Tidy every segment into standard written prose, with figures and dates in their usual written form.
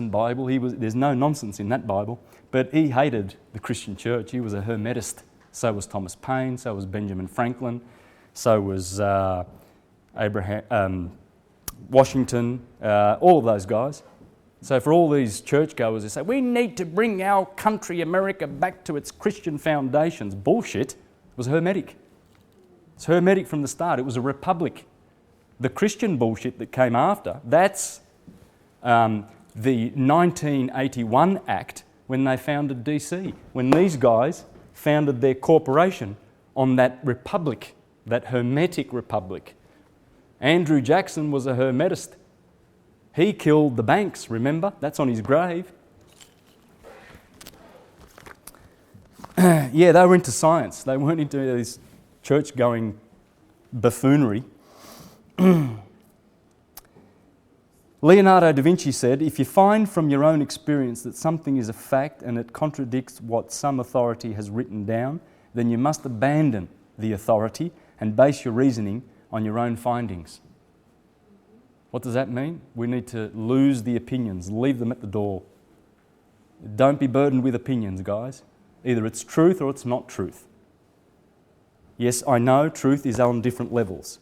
Bible. There's no nonsense in that Bible, but he hated the Christian church. He was a Hermetist. So was Thomas Paine, so was Benjamin Franklin, so was Washington, all of those guys. So for all these churchgoers who say, we need to bring our country, America, back to its Christian foundations. Bullshit. It was Hermetic. It's Hermetic from the start. It was a republic. The Christian bullshit that came after, that's the 1981 Act when they founded DC, when these guys founded their corporation on that republic, that Hermetic republic. Andrew Jackson was a Hermetist. He killed the banks, remember? That's on his grave. Yeah, they were into science. They weren't into this church-going buffoonery. Leonardo da Vinci said, if you find from your own experience that something is a fact and it contradicts what some authority has written down, then you must abandon the authority and base your reasoning on your own findings. What does that mean? We need to lose the opinions, leave them at the door. Don't be burdened with opinions, guys. Either it's truth or it's not truth. Yes, I know truth is on different levels,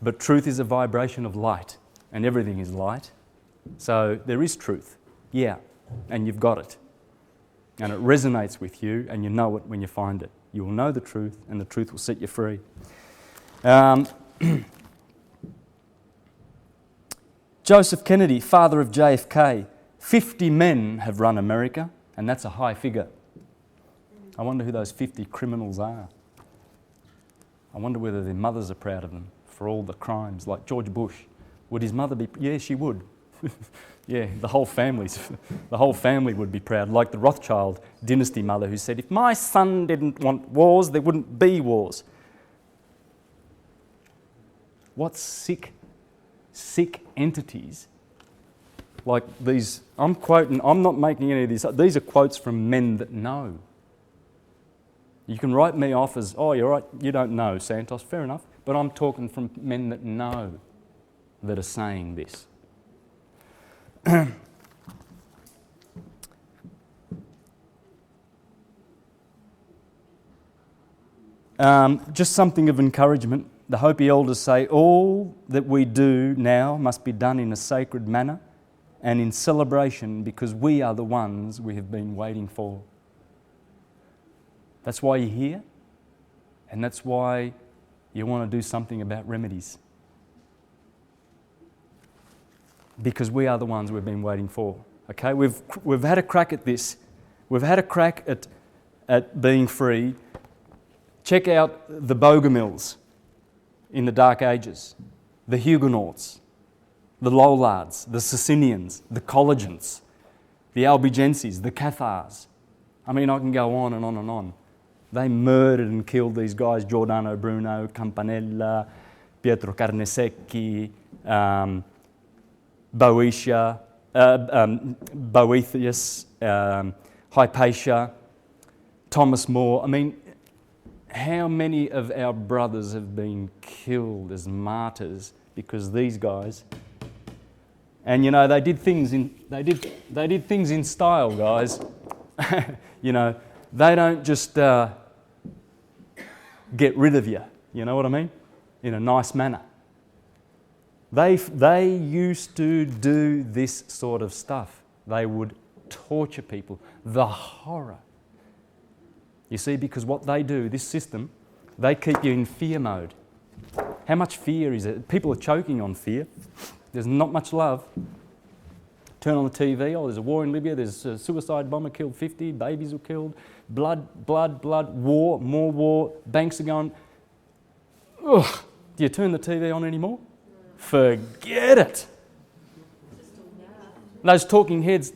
but truth is a vibration of light, and everything is light. So there is truth, yeah, and you've got it. And it resonates with you, and you know it when you find it. You will know the truth, and the truth will set you free. Joseph Kennedy, father of JFK, 50 men have run America, and that's a high figure. I wonder who those 50 criminals are. I wonder whether their mothers are proud of them for all the crimes, like George Bush. Would his mother be? Yeah, she would. Yeah, the whole family would be proud, like the Rothschild dynasty mother who said, if my son didn't want wars, there wouldn't be wars. What sick entities like these. I'm quoting, I'm not making any of these. These are quotes from men that know. You can write me off as, oh, you're right, you don't know, Santos, fair enough. But I'm talking from men that know that are saying this. Just something of encouragement. The Hopi elders say, all that we do now must be done in a sacred manner and in celebration because we are the ones we have been waiting for. That's why you're here, and that's why you want to do something about remedies. Because we are the ones we've been waiting for. Okay, we've had a crack at this. We've had a crack at being free. Check out the Bogomils in the Dark Ages, the Huguenots, the Lollards, the Socinians, the Collegians, the Albigenses, the Cathars. I mean, I can go on and on and on. They murdered and killed these guys, Giordano Bruno, Campanella, Pietro Carnesecchi, Boethius, Hypatia, Thomas More. I mean, how many of our brothers have been killed as martyrs because these guys? And you know, they did things in style, guys. You know, they don't just get rid of you. You know what I mean? In a nice manner. They used to do this sort of stuff. They would torture people. The horror. You see, because what they do, this system, they keep you in fear mode. How much fear is it? People are choking on fear. There's not much love. Turn on the TV, oh, there's a war in Libya, there's a suicide bomber killed 50, babies were killed, blood, war, more war, banks are going. Ugh. Do you turn the TV on anymore? Forget it. Those talking heads,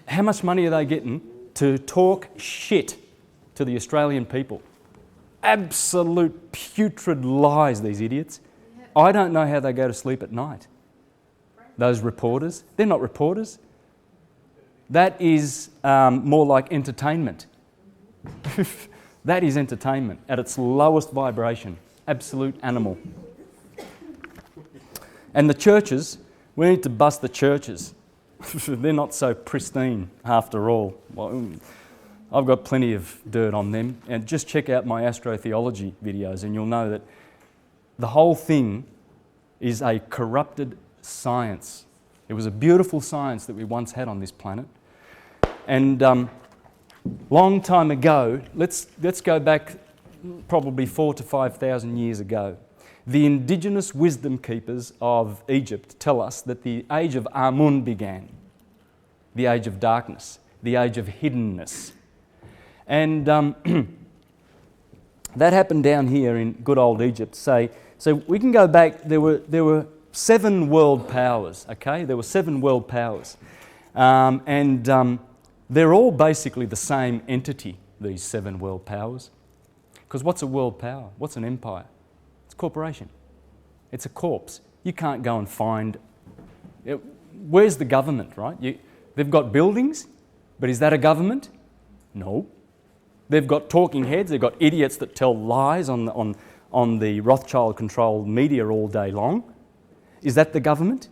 how much money are they getting to talk shit to the Australian people? Absolute putrid lies, these idiots. I don't know how they go to sleep at night. Those reporters, they're not reporters. That is more like entertainment. That is entertainment at its lowest vibration. Absolute animal. And the churches, We need to bust the churches. They're not so pristine after all. Well, I've got plenty of dirt on them. And just check out my astrotheology videos and you'll know that the whole thing is a corrupted science. It was a beautiful science that we once had on this planet. And long time ago, let's go back probably 4,000 to 5,000 years ago. The indigenous wisdom keepers of Egypt tell us that the age of Amun began, the age of darkness, the age of hiddenness. And that happened down here in good old Egypt. So we can go back, there were 7 world powers, okay? There were 7 world powers. They're all basically the same entity, these 7 world powers. Because what's a world power? What's an empire? It's a corporation. It's a corpse. You can't go and find... Where's the government, right? They've got buildings, but is that a government? No. They've got talking heads, they've got idiots that tell lies on the Rothschild-controlled media all day long. Is that the government?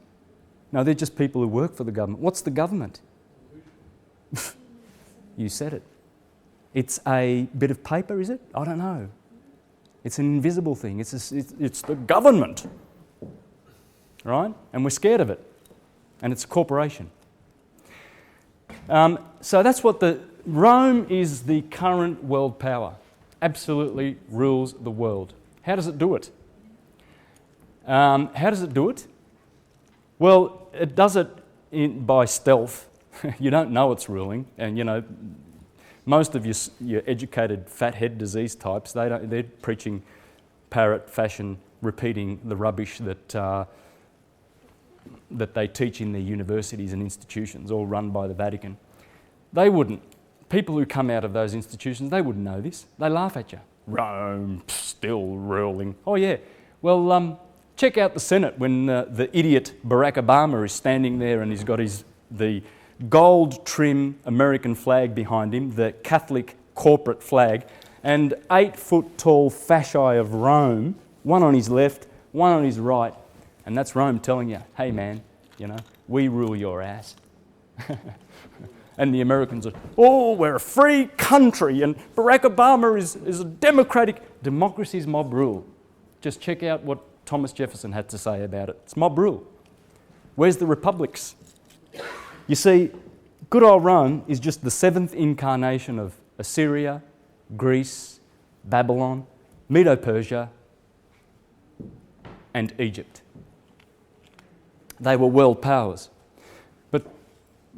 No, they're just people who work for the government. What's the government? You said it. It's a bit of paper, is it? I don't know. It's an invisible thing. It's the government, right? And we're scared of it. And it's a corporation. So that's what Rome is the current world power. Absolutely rules the world. How does it do it? Well, it does it by stealth. You don't know it's ruling, and you know most of your educated fathead disease types, they're preaching parrot fashion, repeating the rubbish that they teach in their universities and institutions, all run by the Vatican. They wouldn't. People who come out of those institutions, they wouldn't know this. They laugh at you. Rome, still ruling. Oh yeah. Well, check out the Senate when the idiot Barack Obama is standing there and he's got the gold trim American flag behind him, the Catholic corporate flag, and 8-foot tall fasci of Rome, one on his left, one on his right, and that's Rome telling you, hey man, you know, we rule your ass. And the Americans are, oh, we're a free country and Barack Obama is a democratic. Democracy is mob rule. Just check out what Thomas Jefferson had to say about it. It's mob rule. Where's the republics? You see, good old Rome is just the 7th incarnation of Assyria, Greece, Babylon, Medo-Persia, and Egypt. They were world powers. But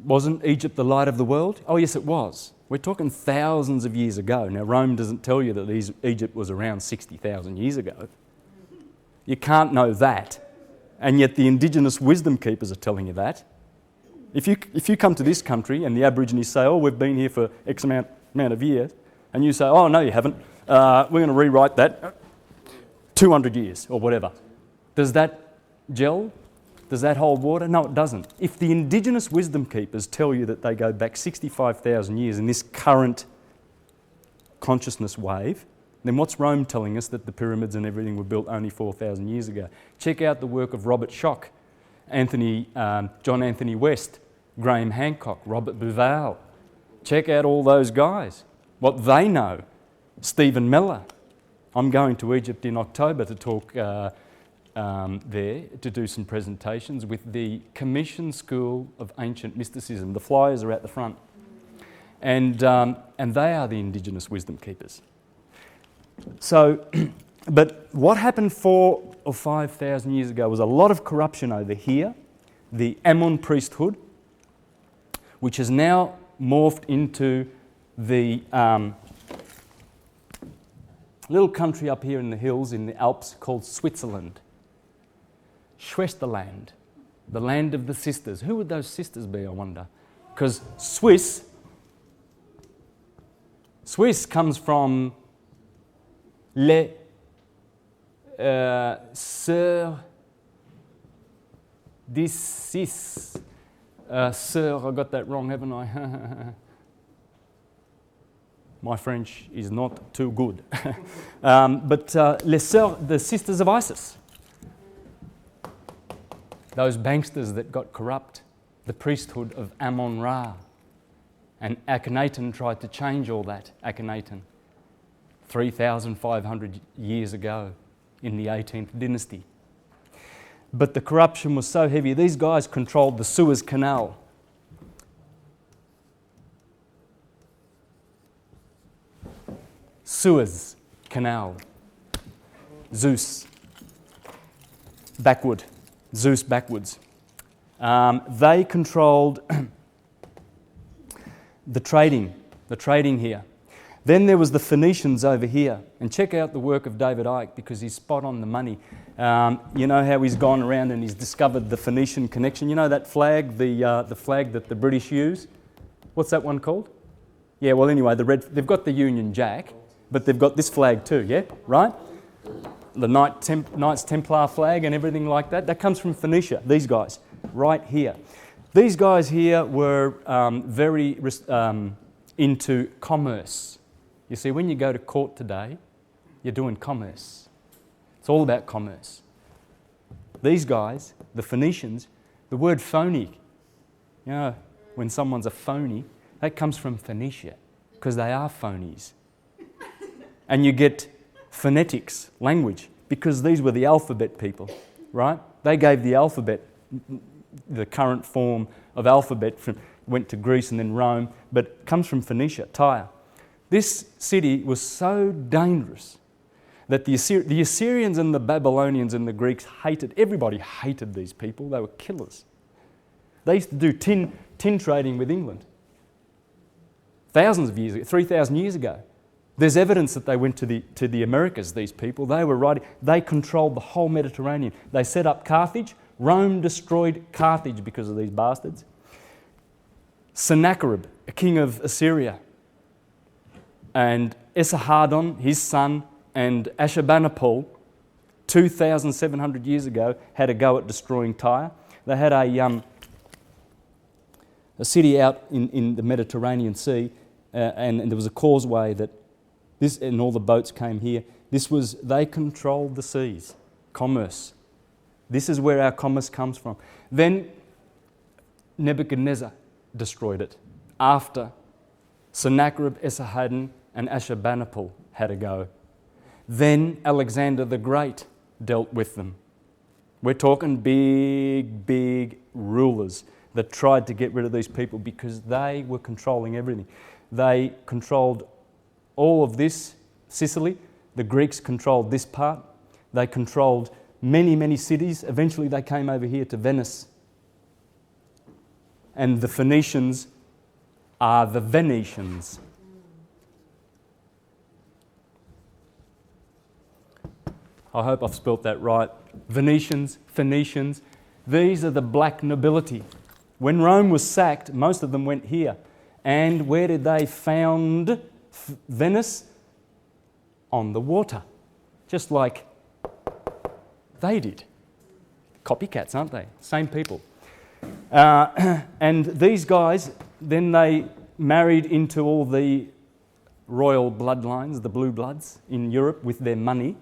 wasn't Egypt the light of the world? Oh yes, it was. We're talking thousands of years ago. Now Rome doesn't tell you that Egypt was around 60,000 years ago. You can't know that. And yet the indigenous wisdom keepers are telling you that. If you come to this country and the Aborigines say, oh, we've been here for X amount of years, and you say, oh, no, you haven't, we're going to rewrite that 200 years or whatever. Does that gel? Does that hold water? No, it doesn't. If the indigenous wisdom keepers tell you that they go back 65,000 years in this current consciousness wave, then what's Rome telling us that the pyramids and everything were built only 4,000 years ago? Check out the work of Robert Schoch, John Anthony West, Graham Hancock, Robert Bauval. Check out all those guys, what they know. Stephen Miller. I'm going to Egypt in October to talk there, to do some presentations with the Commission School of Ancient Mysticism. The flyers are at the front. And they are the indigenous wisdom keepers. So, but what happened 4,000 or 5,000 years ago was a lot of corruption over here, the Amun priesthood, which has now morphed into the little country up here in the hills in the Alps called Switzerland. Schwesterland, the land of the sisters. Who would those sisters be, I wonder? Because Swiss comes from les sœurs d'ici. Sœur, I got that wrong, haven't I? My French is not too good. But les sœurs, the sisters of Isis. those banksters that got corrupt, the priesthood of Amun-Ra. And Akhenaten tried to change all that, Akhenaten, 3,500 years ago in the 18th dynasty. But the corruption was so heavy, these guys controlled the Suez Canal. Suez Canal. Zeus. Backward. Zeus backwards. They controlled the trading here. Then there was the Phoenicians over here. And check out the work of David Icke because he's spot on the money. You know how he's gone around and he's discovered the Phoenician connection. You know that flag, the flag that the British use? What's that one called? Yeah, well anyway, they've got the Union Jack, but they've got this flag too, yeah? Right? The Knights Templar flag and everything like that. That comes from Phoenicia, these guys, right here. These guys here were very into commerce. You see, when you go to court today, you're doing commerce. It's all about commerce. These guys, the Phoenicians, the word phony, you know, when someone's a phony, that comes from Phoenicia, because they are phonies. And you get phonetics, language, because these were the alphabet people, right? They gave the alphabet, the current form of alphabet, went to Greece and then Rome, but it comes from Phoenicia, Tyre. This city was so dangerous that the Assyrians and the Babylonians and the Greeks everybody hated these people. They were killers. They used to do tin trading with England. Thousands of years ago, 3,000 years ago. There's evidence that they went to the Americas, these people. They controlled the whole Mediterranean. They set up Carthage. Rome destroyed Carthage because of these bastards. Sennacherib, a king of Assyria, and Esarhaddon, his son, and Ashurbanipal, 2,700 years ago, had a go at destroying Tyre. They had a city out in the Mediterranean Sea, and there was a causeway and all the boats came here. They controlled the seas, commerce. This is where our commerce comes from. Then Nebuchadnezzar destroyed it after Sennacherib, Esarhaddon, and Ashurbanipal had a go. Then Alexander the Great dealt with them. We're talking big, big rulers that tried to get rid of these people because they were controlling everything. They controlled all of this, Sicily. The Greeks controlled this part. They controlled many, many cities. Eventually they came over here to Venice. And the Phoenicians are the Venetians. I hope I've spelt that right. Venetians, Phoenicians, these are the black nobility. When Rome was sacked, most of them went here. And where did they found Venice? On the water, just like they did. Copycats, aren't they? Same people. And these guys, then they married into all the royal bloodlines, the blue bloods in Europe with their money.